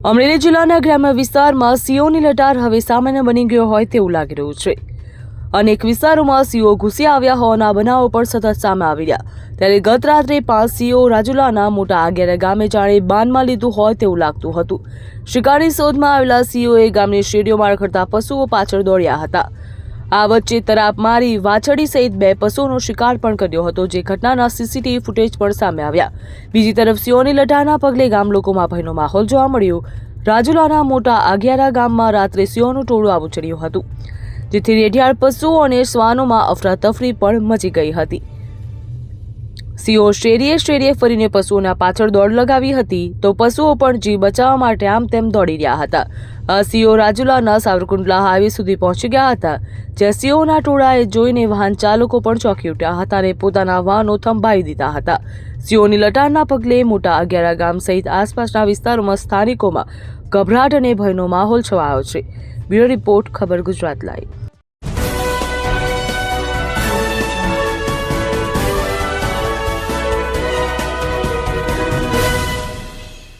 અમરેલી જિલ્લાના ગ્રામ્ય વિસ્તારમાં સિંહોની લટાર હવે સામાન્ય બની ગયો હોય તેવું લાગી રહ્યું છે। અનેક વિસ્તારોમાં સિંહો ઘૂસી આવ્યા હોવાના બનાવો પણ સતત સામે આવી રહ્યા। ત્યારે ગત રાત્રે 5 સિંહો રાજુલાના મોટા આગિયારા ગામે જાણે બાનમાં લીધું હોય તેવું લાગતું હતું। શિકારની શોધમાં આવેલા સિંહોએ ગામની શેરીઓમાં રખડતા પશુઓ પાછળ દોડ્યા હતા। આ વચ્ચે તરાપ મારી વાછડી સહિત 2 પશુઓનો શિકાર પણ કર્યો હતો, જે ઘટનાના સીસીટીવી ફૂટેજ પણ સામે આવ્યા। બીજી તરફ સિંહોની લટારના પગલે ગામ લોકોમાં ભયનો માહોલ જોવા મળ્યો। રાજુલાના મોટા આગિયારા ગામમાં રાત્રે સિંહોનું ટોળું આવી ચડ્યું હતું, જેથી રેઢિયાળ પશુઓ અને શ્વાનોમાં અફરાતફરી પણ મચી ગઈ હતી। સિંહો શેરીએ ફરીને પશુઓના પાછળ દોડ લગાવી હતી, તો પશુઓ પણ જીવ બચાવવા માટે આમ તેમ દોડી રહ્યા હતા। આ સિંહો રાજુલાના સાવરકુંડલા હાઈવે સુધી પહોંચી ગયા હતા, જ્યાં સિંહોના ટોળાએ જોઈને વાહન ચાલકો પણ ચોંકી ઉઠ્યા હતા અને પોતાના વાહનો થંભાવી દીધા હતા। સિંહોની લટારના પગલે મોટા આગિયારા ગામ સહિત આસપાસના વિસ્તારોમાં સ્થાનિકોમાં ગભરાટ અને ભયનો માહોલ છવાયો છે। બ્યુરો રિપોર્ટ, ખબર ગુજરાત લાઈવ।